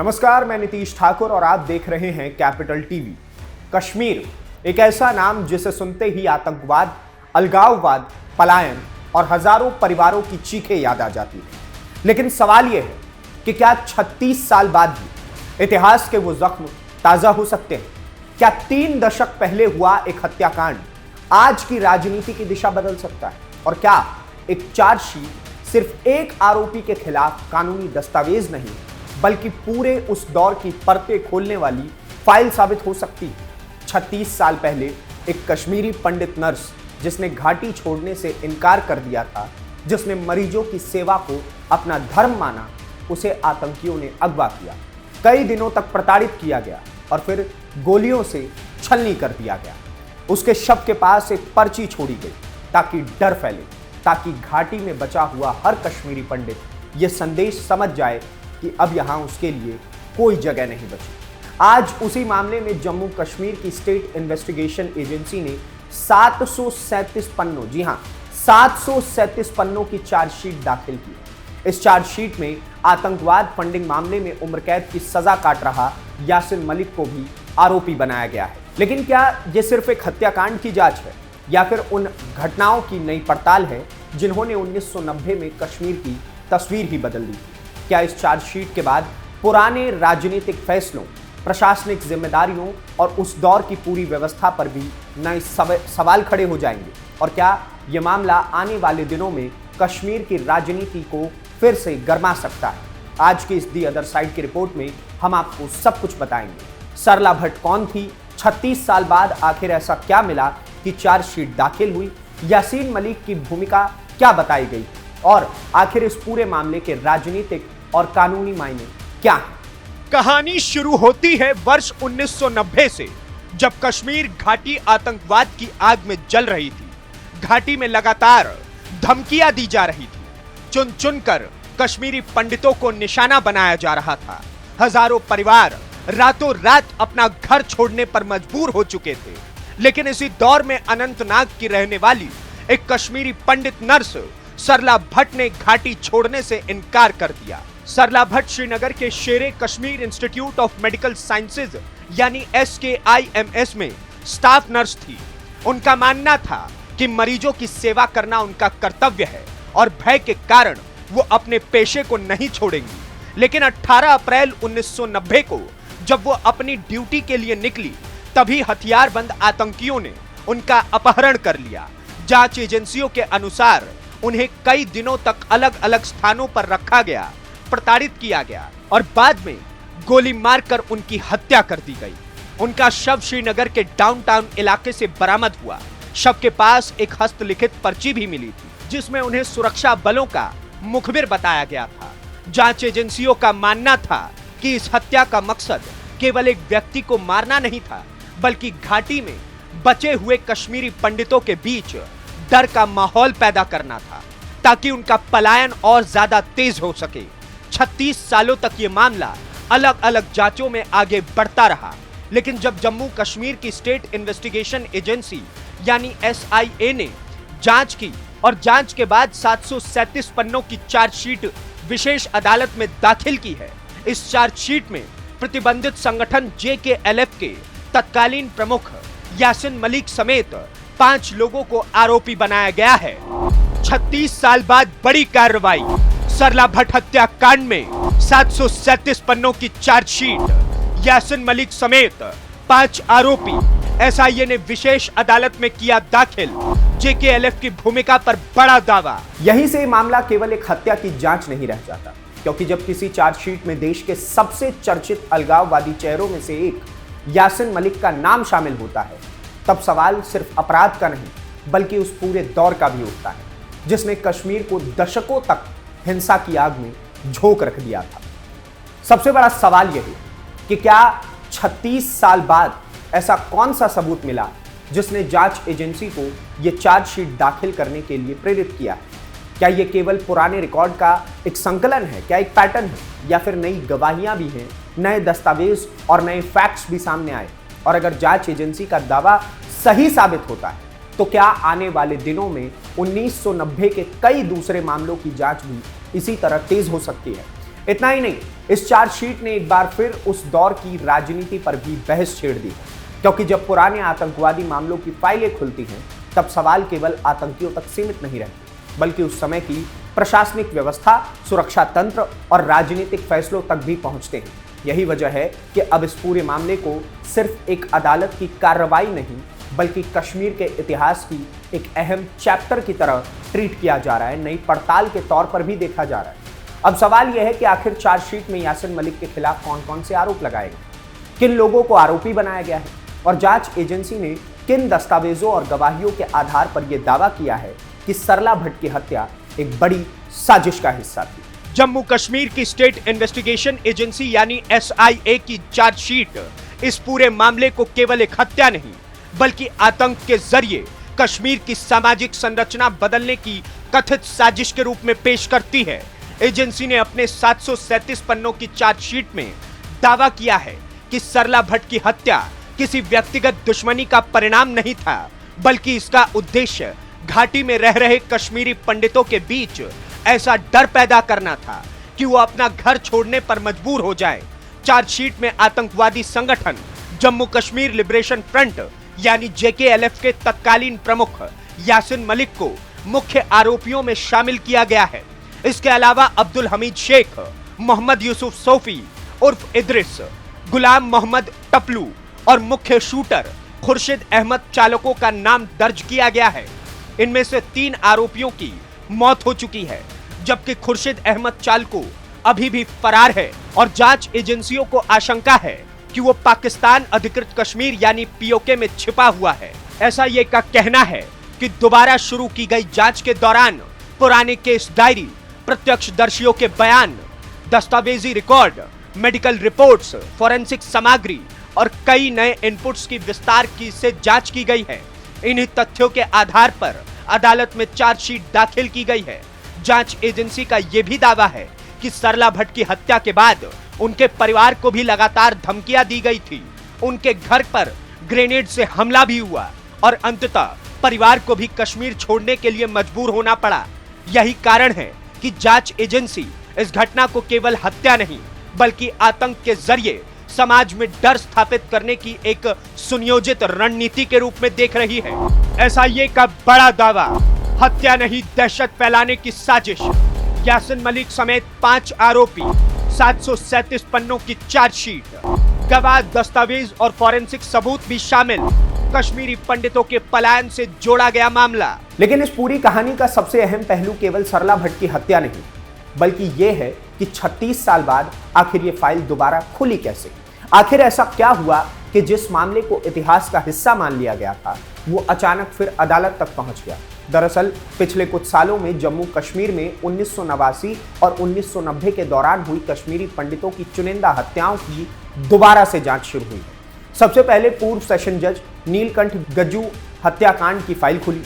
नमस्कार, मैं नीतीश ठाकुर और आप देख रहे हैं कैपिटल टीवी। कश्मीर एक ऐसा नाम जिसे सुनते ही आतंकवाद, अलगाववाद, पलायन और हजारों परिवारों की चीखें याद आ जाती है। लेकिन सवाल यह है कि क्या 36 साल बाद भी इतिहास के वो जख्म ताजा हो सकते हैं? क्या 3 दशक पहले हुआ एक हत्याकांड आज की राजनीति की दिशा बदल सकता है? और क्या एक चार्जशीट सिर्फ एक आरोपी के खिलाफ कानूनी दस्तावेज नहीं बल्कि पूरे उस दौर की परतें खोलने वाली फाइल साबित हो सकती है? 36 साल पहले एक कश्मीरी पंडित नर्स जिसने घाटी छोड़ने से इनकार कर दिया था, जिसने मरीजों की सेवा को अपना धर्म माना, उसे आतंकियों ने अगवा किया, कई दिनों तक प्रताड़ित किया गया और फिर गोलियों से छलनी कर दिया गया। उसके शव के पास एक पर्ची छोड़ी गई ताकि डर फैले, ताकि घाटी में बचा हुआ हर कश्मीरी पंडित यह संदेश समझ जाए कि अब यहां उसके लिए कोई जगह नहीं बची। आज उसी मामले में जम्मू कश्मीर की स्टेट इन्वेस्टिगेशन एजेंसी ने 737 पन्नों, जी हां 737 पन्नों की चार्जशीट दाखिल की। इस चार्जशीट में आतंकवाद फंडिंग मामले में उम्र कैद की सजा काट रहा यासिन मलिक को भी आरोपी बनाया गया है। लेकिन क्या यह सिर्फ एक हत्याकांड की जांच है या फिर उन घटनाओं की नई पड़ताल है जिन्होंने 1990 में कश्मीर की तस्वीर ही बदल दी थी? क्या इस चार्जशीट के बाद पुराने राजनीतिक फैसलों, प्रशासनिक जिम्मेदारियों और उस दौर की पूरी व्यवस्था पर भी नए सवाल खड़े हो जाएंगे? और क्या यह मामला आने वाले दिनों में कश्मीर की राजनीति को फिर से गरमा सकता है? आज की इस दी अदर साइड की रिपोर्ट में हम आपको सब कुछ बताएंगे। सरला भट्ट कौन थी? 36 साल बाद आखिर ऐसा क्या मिला कि चार्जशीट दाखिल हुई? यासीन मलिक की भूमिका क्या बताई गई? और आखिर इस पूरे मामले के राजनीतिक और कानूनी मायने क्या हैं? कहानी शुरू होती है वर्ष 1990 से, जब कश्मीर घाटी आतंकवाद की आग में जल रही थी। घाटी में लगातार धमकियां दी जा रही थी। चुन चुनकर कश्मीरी पंडितों को निशाना बनाया जा रहा था। हजारों परिवार रातों रात अपना घर छोड़ने पर मजबूर हो चुके थे। लेकिन इसी दौर में अनंतनाग की रहने वाली एक कश्मीरी पंडित नर्स सरला भट्ट ने घाटी छोड़ने से इनकार कर दिया। सरला भट्ट श्रीनगर के शेरे Kashmir institute of medical sciences यानी SKIMS में स्टाफ नर्स थी। उनका मानना था कि मरीजों की सेवा करना उनका कर्तव्य है और भय के कारण वो अपने पेशे को नहीं छोड़ेंगी। लेकिन 18 अप्रैल 1990 को जब वो अपनी ड्यूटी के लिए निकली, तभी हथियारबंद आतंकियों ने उनका अपहरण कर लिया। जांच एजेंसियों के अनुसार उन्हें कई दिनों तक अलग अलग स्थानों पर रखा गया, प्रताड़ित किया गया और बाद में गोली मारकर उनकी हत्या कर दी गई। उनका शव श्रीनगर के डाउनटाउन इलाके से बरामद हुआ। शव के पास एक हस्तलिखित पर्ची भी मिली थी, जिसमें उन्हें सुरक्षा बलों का मुखबिर बताया गया था। जांच एजेंसियों का मानना था कि इस हत्या का मकसद केवल एक व्यक्ति को मारना नहीं था, बल्कि घाटी में बचे हुए कश्मीरी पंडितों के बीच डर का माहौल पैदा करना था, ताकि उनका पलायन और ज्यादा तेज हो सके। 36 सालों तक ये मामला अलग अलग जांचों में आगे बढ़ता रहा। लेकिन जब जम्मू कश्मीर की स्टेट इन्वेस्टिगेशन एजेंसी यानी SIA ने जांच की और जांच के बाद 737 पन्नों की चार्जशीट विशेष अदालत में दाखिल की है। इस चार्जशीट में प्रतिबंधित संगठन JKLF के तत्कालीन प्रमुख यासिन मलिक समेत 5 लोगों को आरोपी बनाया गया है। 36 साल बाद बड़ी कार्रवाई। सरला भट्ट हत्याकांड में 737 पन्नों की चार्जशीट, यासिन मलिक समेत 5 आरोपी। SIA ने विशेष अदालत में किया दाखिल। JKLF की भूमिका पर बड़ा दावा। यहीं से मामला केवल एक हत्या की जांच नहीं रह जाता, क्योंकि जब किसी चार्जशीट में देश के सबसे चर्चित अलगाववादी चेहरों में से एक यासिन मलिक का नाम शामिल होता है, तब सवाल सिर्फ अपराध का नहीं बल्कि उस पूरे दौर का भी उठता है जिसने कश्मीर को दशकों तक हिंसा की आग में झोंक रख दिया था। सबसे बड़ा सवाल यह है कि क्या 36 साल बाद ऐसा कौन सा सबूत मिला जिसने जांच एजेंसी को यह चार्जशीट दाखिल करने के लिए प्रेरित किया है? क्या यह केवल पुराने रिकॉर्ड का एक संकलन है? क्या एक पैटर्न है? या फिर नई गवाहियां भी हैं, नए दस्तावेज और नए फैक्ट्स भी सामने आए? और अगर जांच एजेंसी का दावा सही साबित होता है तो क्या आने वाले दिनों में 1990 के कई दूसरे मामलों की जांच भी इसी तरह तेज हो सकती है? इतना ही नहीं, इस चार्जशीट ने एक बार फिर उस दौर की राजनीति पर भी बहस छेड़ दी, क्योंकि जब पुराने आतंकवादी मामलों की फाइलें खुलती हैं तब सवाल केवल आतंकियों तक सीमित नहीं रहते, बल्कि उस समय की प्रशासनिक व्यवस्था, सुरक्षा तंत्र और राजनीतिक फैसलों तक भी पहुंचते हैं। यही वजह है कि अब इस पूरे मामले को सिर्फ एक अदालत की कार्रवाई नहीं, बल्कि कश्मीर के इतिहास की एक अहम चैप्टर की तरह ट्रीट किया जा रहा है, नई पड़ताल के तौर पर भी देखा जा रहा है। अब सवाल यह है कि आखिर चार्जशीट में यासिन मलिक के खिलाफ कौन कौन से आरोप लगाए गए, किन लोगों को आरोपी बनाया गया है और जांच एजेंसी ने किन दस्तावेजों और गवाहियों के आधार पर यह दावा किया है कि सरला भट्ट की हत्या एक बड़ी साजिश का हिस्सा थी। जम्मू कश्मीर की स्टेट इन्वेस्टिगेशन एजेंसी यानी SIA की चार्जशीट इस पूरे मामले को केवल एक हत्या नहीं, बल्कि आतंक के जरिए कश्मीर की सामाजिक संरचना बदलने की कथित साजिश के रूप में पेश करती है। एजेंसी ने अपने 737 पन्नों की चार्जशीट में दावा किया है कि सरला भट्ट की हत्या किसी व्यक्तिगत दुश्मनी का परिणाम नहीं था, बल्कि इसका उद्देश्य घाटी में रह रहे कश्मीरी पंडितों के बीच ऐसा डर पैदा करना था कि वो अपना घर छोड़ने पर मजबूर हो जाए। चार्जशीट में आतंकवादी संगठन जम्मू कश्मीर लिबरेशन फ्रंट यानी JKLF के तत्कालीन प्रमुख यासिन मलिक को मुख्य आरोपियों में शामिल किया गया है। इसके अलावा अब्दुल हमीद शेख, मोहम्मद यूसुफ सोफी उर्फ इद्रिस, गुलाम मोहम्मद टपलू और मुख्य शूटर खुर्शीद अहमद चालकों का नाम दर्ज किया गया है। इनमें से 3 आरोपियों की मौत हो चुकी है, जबकि खुर्शीद अहमद चालको अभी भी फरार है और जांच एजेंसियों को आशंका है कि वो पाकिस्तान अधिकृत कश्मीर यानी POK में छिपा हुआ है। SIA का कहना है कि दोबारा शुरू की गई जांच के दौरान पुराने केस डायरी, प्रत्यक्षदर्शियों के बयान, दस्तावेजी रिकॉर्ड, मेडिकल रिपोर्ट्स, फोरेंसिक सामग्री और कई नए इनपुट्स की विस्तार से जांच की गई है। इन्हीं तथ्यों के आधार पर अदालत में चार्जशीट दाखिल की गई है। जांच एजेंसी का यह भी दावा है कि सरला भट्ट की हत्या के बाद उनके परिवार को भी लगातार धमकियां दी गई थी। उनके घर पर ग्रेनेड से हमला भी हुआ और अंततः परिवार को भी कश्मीर छोड़ने के लिए मजबूर होना पड़ा। यही कारण है कि जांच एजेंसी इस घटना को केवल हत्या नहीं, बल्कि आतंक के जरिए समाज में डर स्थापित करने की एक सुनियोजित रणनीति के रूप में देख रही है। SIA का बड़ा दावा, हत्या नहीं दहशत फैलाने की साजिश। यासिन मलिक समेत 5 आरोपी, 737 पन्नों की चार्जशीट, गवाह, दस्तावेज और फोरेंसिक सबूत भी शामिल। कश्मीरी पंडितों के पलायन से जोड़ा गया मामला। लेकिन इस पूरी कहानी का सबसे अहम पहलू केवल सरला भट्ट की हत्या नहीं, बल्कि यह है कि 36 साल बाद आखिर ये फाइल दोबारा खुली कैसे। आखिर ऐसा क्या हुआ कि जिस मामले को इतिहास का हिस्सा मान लिया गया था वो अचानक फिर अदालत तक पहुंच गया। दरअसल पिछले कुछ सालों में जम्मू कश्मीर में 1989 और 1990 के दौरान हुई कश्मीरी पंडितों की चुनिंदा हत्याओं की दोबारा से जांच शुरू हुई। सबसे पहले पूर्व सेशन जज नीलकंठ गज्जू हत्याकांड की फाइल खुली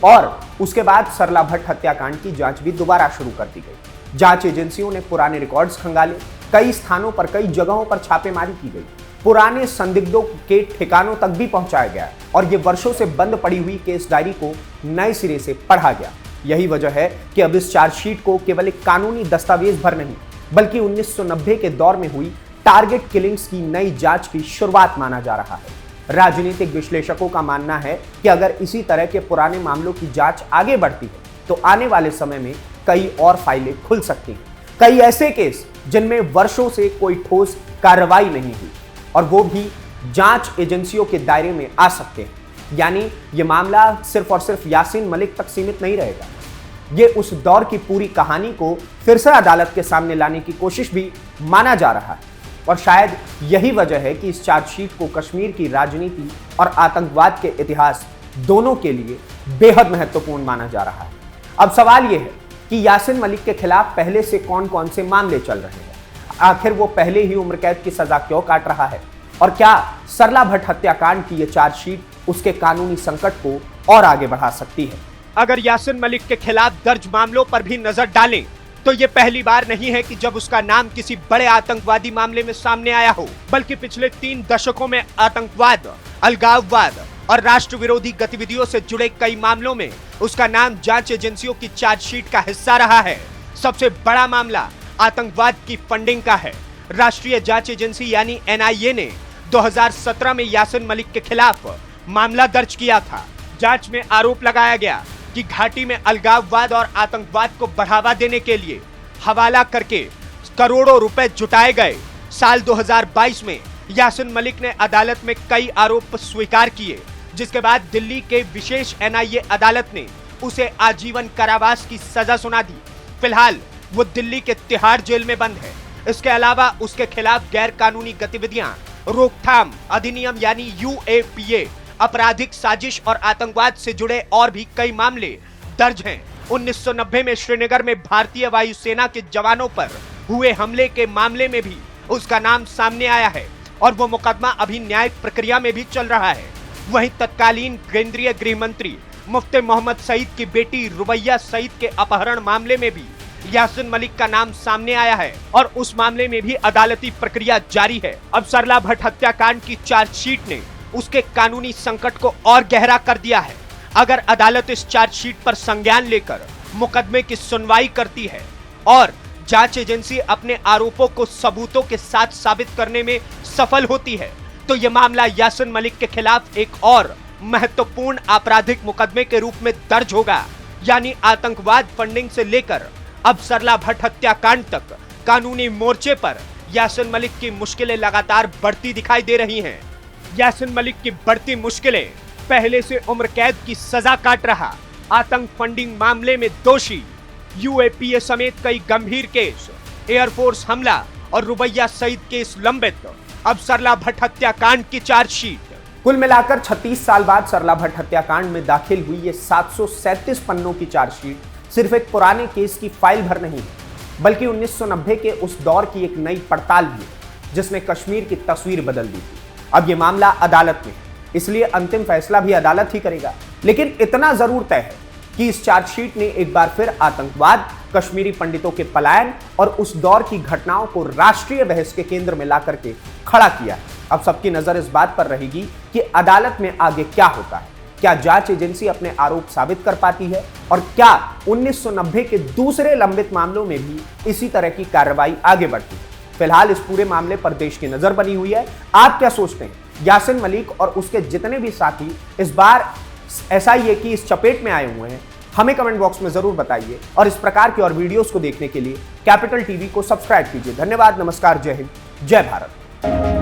और उसके बाद सरला भट्ट हत्याकांड की जांच भी दोबारा शुरू कर दी गई। जांच एजेंसियों ने पुराने रिकॉर्ड्स खंगाले, कई स्थानों पर, कई जगहों पर छापेमारी की गई, पुराने संदिग्धों के ठिकानों तक भी पहुंचाया गया और ये वर्षों से बंद पड़ी हुई केस डायरी को नए सिरे से पढ़ा गया। यही वजह है कि अब इस चार्जशीट को केवल एक कानूनी दस्तावेज भर नहीं, बल्कि 1990 के दौर में हुई टारगेट किलिंग्स की नई जांच की शुरुआत माना जा रहा है। राजनीतिक विश्लेषकों का मानना है कि अगर इसी तरह के पुराने मामलों की जांच आगे बढ़ती है तो आने वाले समय में कई और फाइलें खुल सकती हैं, कई ऐसे केस जिनमें वर्षों से कोई ठोस कार्रवाई नहीं हुई और वो भी जांच एजेंसियों के दायरे में आ सकते हैं। यानी ये मामला सिर्फ और सिर्फ यासिन मलिक तक सीमित नहीं रहेगा, ये उस दौर की पूरी कहानी को फिर से अदालत के सामने लाने की कोशिश भी माना जा रहा है। और शायद यही वजह है कि इस चार्जशीट को कश्मीर की राजनीति और आतंकवाद के इतिहास दोनों के लिए बेहद महत्वपूर्ण माना जा रहा है। अब सवाल यह है कि यासिन मलिक के खिलाफ पहले से कौन कौन से मामले चल रहे हैं, आखिर वो पहले ही उम्र कैद की सजा क्यों काट रहा है और क्या सरला भट्ट हत्याकांड की यह चार्जशीट उसके कानूनी संकट को और आगे बढ़ा सकती है। अगर यासिन मलिक के खिलाफ दर्ज मामलों पर भी नजर डालें तो ये पहली बार नहीं है कि जब उसका नाम किसी बड़े आतंकवादी मामले में सामने आया हो, बल्कि पिछले 3 दशकों में आतंकवाद, अलगाववाद और राष्ट्र विरोधी गतिविधियों से जुड़े कई मामलों में उसका नाम जांच एजेंसियों की चार्जशीट का हिस्सा रहा है। सबसे बड़ा मामला आतंकवाद की फंडिंग का है। राष्ट्रीय जांच एजेंसी यानी एनआईए ने 2017 में यासिन मलिक के खिलाफ मामला दर्ज किया था। जांच में आरोप लगाया गया कि घाटी में अलगाववाद और आतंकवाद को बढ़ावा देने के लिए हवाला करके करोड़ों रुपए जुटाए गए। साल 2022 में यासिन मलिक ने अदालत में कई आरोप स्वीकार किए, जिसके बाद दिल्ली के विशेष एनआईए अदालत ने उसे आजीवन कारावास की सजा सुना दी। फिलहाल वो दिल्ली के तिहाड़ जेल में बंद है। इसके अलावा उसके खिलाफ गैर कानूनी गतिविधियां रोकथाम अधिनियम यानी यूएपीए, आपराधिक साजिश और आतंकवाद से जुड़े और भी कई मामले दर्ज हैं। 1990 में श्रीनगर में भारतीय वायुसेना के जवानों पर हुए हमले के मामले में भी उसका नाम सामने आया है और वो मुकदमा अभी न्यायिक प्रक्रिया में भी चल रहा है। वहीं तत्कालीन केंद्रीय गृह मंत्री मुफ्ती मोहम्मद सईद की बेटी रुबैया सईद के अपहरण मामले में भी यासिन मलिक का नाम सामने आया है और उस मामले में भी अदालती प्रक्रिया जारी है। अब सरला भट्ट हत्याकांड की चार्जशीट ने उसके कानूनी संकट को और गहरा कर दिया है। अगर अदालत इस चार्जशीट पर संज्ञान लेकर मुकदमे की सुनवाई करती है और जांच एजेंसी अपने आरोपों को सबूतों के साथ साबित करने में सफल होती है, तो यह मामला यासिन मलिक के खिलाफ एक और महत्वपूर्ण आपराधिक मुकदमे के रूप में दर्ज होगा। यानी आतंकवाद फंडिंग से लेकर अब सरला भट्ट हत्याकांड तक कानूनी मोर्चे पर यासिन मलिक की मुश्किलें लगातार बढ़ती दिखाई दे रही हैं। यासिन मलिक की बढ़ती मुश्किलें, पहले से उम्र कैद की सजा काट रहा, आतंक फंडिंग मामले में दोषी, यूएपीए समेत कई गंभीर केस, एयरफोर्स हमला और रुबैया सईद केस लंबित, अब सरला भट्ट हत्याकांड की चार्जशीट। कुल मिलाकर 36 साल बाद सरला भट्ट हत्याकांड में दाखिल हुई ये 737 पन्नों की चार्जशीट सिर्फ एक पुराने केस की फाइल भर नहीं है, बल्कि 1990 के उस दौर की एक नई पड़ताल भी है जिसने कश्मीर की तस्वीर बदल दी थी। अब ये मामला अदालत में है, इसलिए अंतिम फैसला भी अदालत ही करेगा। लेकिन इतना जरूर तय है कि इस चार्जशीट ने एक बार फिर आतंकवाद, कश्मीरी पंडितों के पलायन और उस दौर की घटनाओं को राष्ट्रीय बहस के केंद्र में ला करके खड़ा किया। अब सबकी नजर इस बात पर रहेगी कि अदालत में आगे क्या होता है। क्या जांच एजेंसी अपने आरोप साबित कर पाती है और क्या 1990 के दूसरे लंबित मामलों में भी इसी तरह की कार्रवाई आगे बढ़ती है। फिलहाल इस पूरे मामले पर देश की नजर बनी हुई है। आप क्या सोचते हैं? यासिन मलिक और उसके जितने भी साथी इस बार एसआईए की इस चपेट में आए हुए हैं, हमें कमेंट बॉक्स में जरूर बताइए और इस प्रकार की और वीडियोस को देखने के लिए कैपिटल टीवी को सब्सक्राइब कीजिए। धन्यवाद, नमस्कार, जय हिंद, जय भारत।